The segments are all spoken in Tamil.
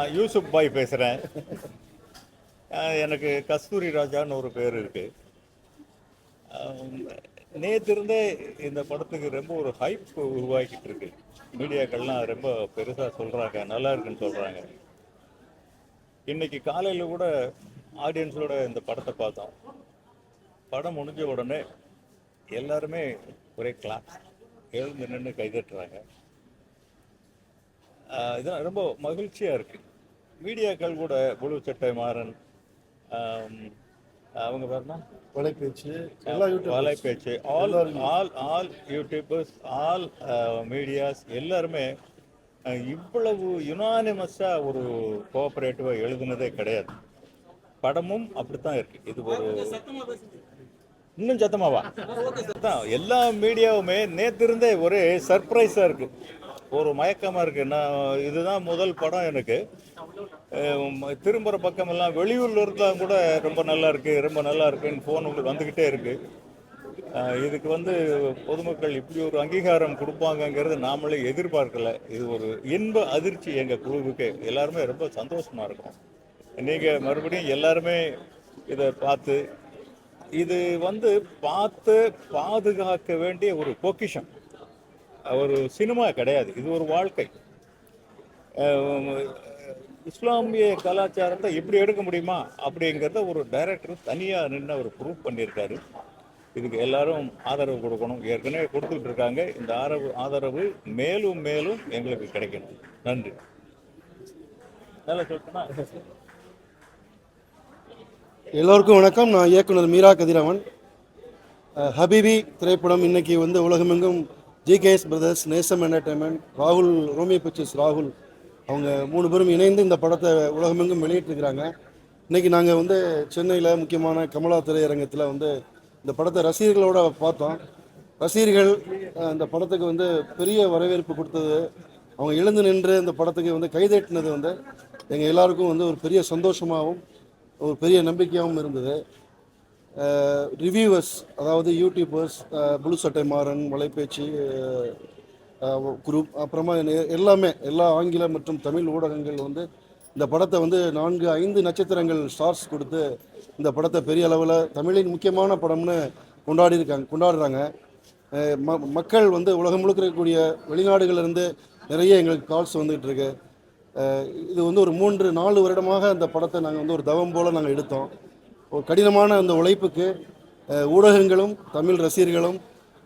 நான் யூசுப் பாய் பேசுகிறேன். எனக்கு கஸ்தூரி ராஜான்னு ஒரு பேர் இருக்குது. நேற்றிருந்தே இந்த படத்துக்கு ரொம்ப ஒரு ஹைப் உருவாக்கிட்டு இருக்கு. மீடியாக்கள்லாம் ரொம்ப பெருசாக சொல்கிறாங்க, நல்லா இருக்குன்னு சொல்கிறாங்க. இன்னைக்கு காலையில் கூட ஆடியன்ஸோட இந்த படத்தை பார்த்தோம். படம் முடிஞ்ச உடனே எல்லாருமே ஒரே கிளாஸ் எழுந்து நின்று கைதட்டுறாங்க. இதெல்லாம் ரொம்ப மகிழ்ச்சியாக இருக்குது. மீடியாக்கள் கூட முழு சட்டை மாறன், அவங்க பேர்னா வலைபேச்சு, எல்லா வலைபேச்சு, all all all YouTubers, all medias எல்லாருமே இவ்வளவு யுனானிமஸாக ஒரு கோஆப்ரேட்டிவாக எழுதுனதே கிடையாது. படமும் அப்படித்தான் இருக்கு. இது ஒரு இன்னும் சத்தமாவா தான் எல்லா மீடியாவுமே நேற்றிருந்தே ஒரே சர்ப்ரைஸாக இருக்குது, ஒரு மயக்கமாக இருக்குது. நான் இதுதான் முதல் படம் எனக்கு. திரும்புகிற பக்கமெல்லாம் வெளியூரில் இருந்தால் கூட ரொம்ப நல்லா இருக்குது, ரொம்ப நல்லா இருக்குன்னு ஃபோன் உங்களுக்கு வந்துக்கிட்டே இருக்குது. இதுக்கு பொதுமக்கள் இப்படி ஒரு அங்கீகாரம் கொடுப்பாங்கங்கிறது நாமளே எதிர்பார்க்கல. இது ஒரு இன்ப அதிர்ச்சி எங்கள் குழுவுக்கு. எல்லாருமே ரொம்ப சந்தோஷமாக இருக்கும். நீங்கள் மறுபடியும் எல்லாருமே இதை பார்த்து, இது பார்த்து பாதுகாக்க வேண்டிய ஒரு பொக்கிஷம். ஒரு சினிமா கிடையாது, இது ஒரு வாழ்க்கை. இஸ்லாமிய கலாச்சாரத்தை எப்படி எடுக்க முடியுமா அப்படிங்கிறத ஒரு டைரக்டர் தனியாக நின்று அவர் ப்ரூவ் பண்ணியிருக்காரு. இதுக்கு எல்லாரும் ஆதரவு கொடுக்கணும். ஏற்கனவே கொடுத்துட்டு இருக்காங்க. இந்த ஆதரவு மேலும் மேலும் எங்களுக்கு கிடைக்கணும். நன்றி. நல்லா சொல்லிட்டேன்னா? எல்லோருக்கும் வணக்கம். நான் இயக்குனர் மீரா கதிரவன். ஹபீபி திரைப்படம் இன்னைக்கு உலகமெங்கும் ஜிகேஎஸ் பிரதர்ஸ், நேசம் என்டர்டைன்மெண்ட், ராகுல், ரோமியோ பிக்சர்ஸ் ராகுல், அவங்க 3 பேரும் இணைந்து இந்த படத்தை உலகமெங்கும் வெளியிட்டிருக்கிறாங்க. இன்றைக்கி நாங்கள் சென்னையில் முக்கியமான கமலா திரையரங்கத்தில் இந்த படத்தை ரசிகர்களோடு பார்த்தோம். ரசிகர்கள் இந்த படத்துக்கு பெரிய வரவேற்பு கொடுத்தது, அவங்க எழுந்து நின்று இந்த படத்துக்கு கைதட்டினது எங்கள் எல்லாருக்கும் ஒரு பெரிய சந்தோஷமாகவும் ஒரு பெரிய நம்பிக்கையாகவும் இருந்தது. ரிவ்யூவர்ஸ், அதாவது யூடியூபர்ஸ், புளு சட்டை மாறன், வலைபேச்சு குரூப், அப்புறமா எல்லாமே எல்லா ஆங்கில மற்றும் தமிழ் ஊடகங்கள் இந்த படத்தை 4-5 நட்சத்திரங்கள் ஸ்டார்ஸ் கொடுத்து இந்த படத்தை பெரிய அளவில் தமிழின் முக்கியமான படம்னு கொண்டாடுறாங்க. மக்கள் உலகம் முழுக்க இருக்கக்கூடிய வெளிநாடுகளிலிருந்து நிறைய எங்களுக்கு கால்ஸ் வந்துகிட்டு இருக்கு. இது ஒரு 3-4 வருடமாக இந்த படத்தை நாங்கள் ஒரு தவம் போல் நாங்கள் எடுத்தோம். ஒரு கடினமான அந்த உழைப்புக்கு ஊடகங்களும் தமிழ் ரசிகர்களும்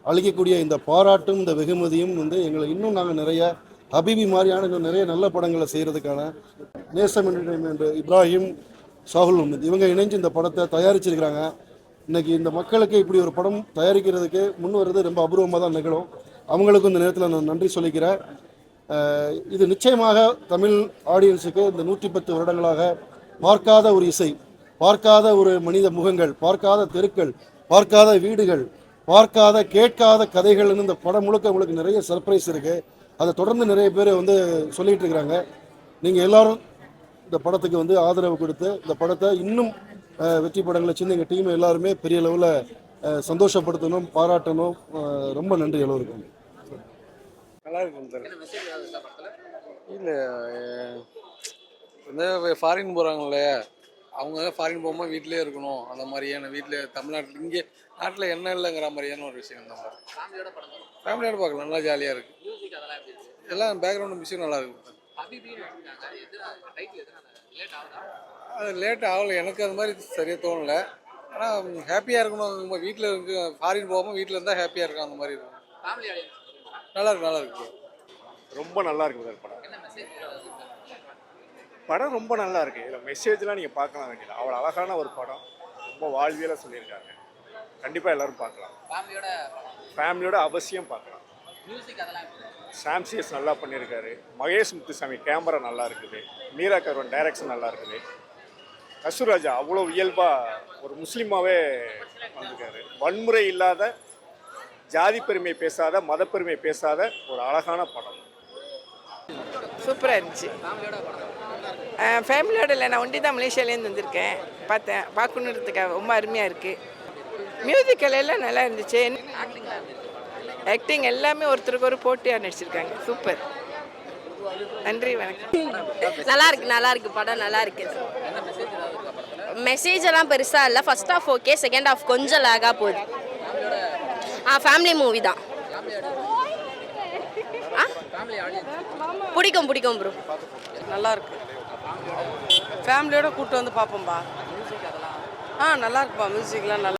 அளிக்கக்கூடிய இந்த பாராட்டும் இந்த வெகுமதியும் எங்களை இன்னும் நாங்கள் நிறைய ஹபீபி மாதிரியான இன்னும் நிறைய நல்ல படங்களை செய்கிறதுக்கான நேசம் என்டர்டைன்மெண்ட், இப்ராஹிம், ஷாகுல் அஹ்மத் இவங்க இணைஞ்சு இந்த படத்தை தயாரிச்சிருக்கிறாங்க. இன்றைக்கி இந்த மக்களுக்கு இப்படி ஒரு படம் தயாரிக்கிறதுக்கு முன் வர்றது ரொம்ப அபூர்வமாக தான் நிகழும். அவங்களுக்கும் இந்த நேரத்தில் நான் நன்றி சொல்லிக்கிறேன். இது நிச்சயமாக தமிழ் ஆடியன்ஸுக்கு இந்த 110 வருடங்களாக பார்க்காத ஒரு இசை, பார்க்காத ஒரு மனித முகங்கள், பார்க்காத தெருக்கள், பார்க்காத வீடுகள், பார்க்காத கேட்காத கதைகள்னு இந்த படம் முழுக்க உங்களுக்கு நிறைய சர்ப்ரைஸ் இருக்குது. அதை தொடர்ந்து நிறைய பேர் சொல்லிகிட்டு இருக்கிறாங்க. நீங்கள் எல்லோரும் இந்த படத்துக்கு ஆதரவு கொடுத்து இந்த படத்தை இன்னும் வெற்றி படங்களை சின்ன எங்கள் டீம் எல்லாருமே பெரிய லெவலில் சந்தோஷப்படுத்தணும், பாராட்டணும். ரொம்ப நன்றி எல்லோருக்கும். நல்லா இருக்கும். இல்லை ஃபாரின் போகிறாங்களே, அவங்க ஃபாரின் போகும்போது வீட்டிலே இருக்கணும், அந்த மாதிரியான வீட்டில் தமிழ்நாட்டில் இங்கே நாட்டில் என்ன இல்லைங்கிற மாதிரியான ஒரு விஷயம் தான். ஃபேமிலியோட பார்க்கலாம், நல்லா ஜாலியாக இருக்குது. எல்லாம் பேக்ரவுண்ட் மியூசிக் நல்லா இருக்கும். அது லேட் ஆகலை, எனக்கு அது மாதிரி சரியாக தோணலை. ஆனால் ஹாப்பியாக இருக்கணும். நம்ம வீட்டில் இருக்கு, ஃபாரின் போகாமல் வீட்டில் இருந்தால் ஹாப்பியாக இருக்கும், அந்த மாதிரி இருக்கும். நல்லா இருக்கு. ரொம்ப நல்லா இருக்குது படம் ரொம்ப நல்லா இருக்குது. இதில் மெசேஜ்லாம் நீங்கள் பார்க்கலாம் வேண்டியது. அவ்வளோ அழகான ஒரு படம், ரொம்ப வாழ்வியலாக சொல்லியிருக்காங்க. கண்டிப்பாக எல்லோரும் பார்க்கலாம், ஃபேமிலியோட அவசியம் பார்க்கலாம். சாம்சிஎஸ் நல்லா பண்ணியிருக்காரு. மகேஷ் முத்துசாமி கேமரா நல்லா இருக்குது. மீரா கதிரவன் டைரக்ஷன் நல்லா இருக்குது. கஸ்தூராஜா அவ்வளோ இயல்பாக ஒரு முஸ்லீமாகவே வந்திருக்காரு. வன்முறை இல்லாத, ஜாதி பெருமை பேசாத, மத பெருமை பேசாத ஒரு அழகான படம். சூப்பராக இருந்துச்சு. ஃபேமிலியோட இல்லை, நான் ஒண்டி தான் மலேசியாலேருந்து வந்திருக்கேன். பார்த்தேன், பார்க்கணுன்றதுக்காக ரொம்ப அருமையாக இருக்குது. மியூசிக்கல் எல்லாம் நல்லா இருந்துச்சு. ஆக்டிங் எல்லாமே ஒருத்தருக்கு ஒரு போட்டியாக நடிச்சிருக்காங்க. சூப்பர். நன்றி, வணக்கம். நல்லா இருக்கு படம் நல்லா இருக்கு. மெசேஜ் எல்லாம் பெருசா இல்லை. First half okay, second half கொஞ்சம் லேகா போகுது. ஃபேமிலி மூவி தான். பிடிக்கும் ப்ரோ. நல்லா இருக்கு. ஃபேமிலியோட கூப்பிட்டு வந்து பார்ப்போம்பா. நல்லா இருக்குப்பா, மியூசிக்லாம் நல்லா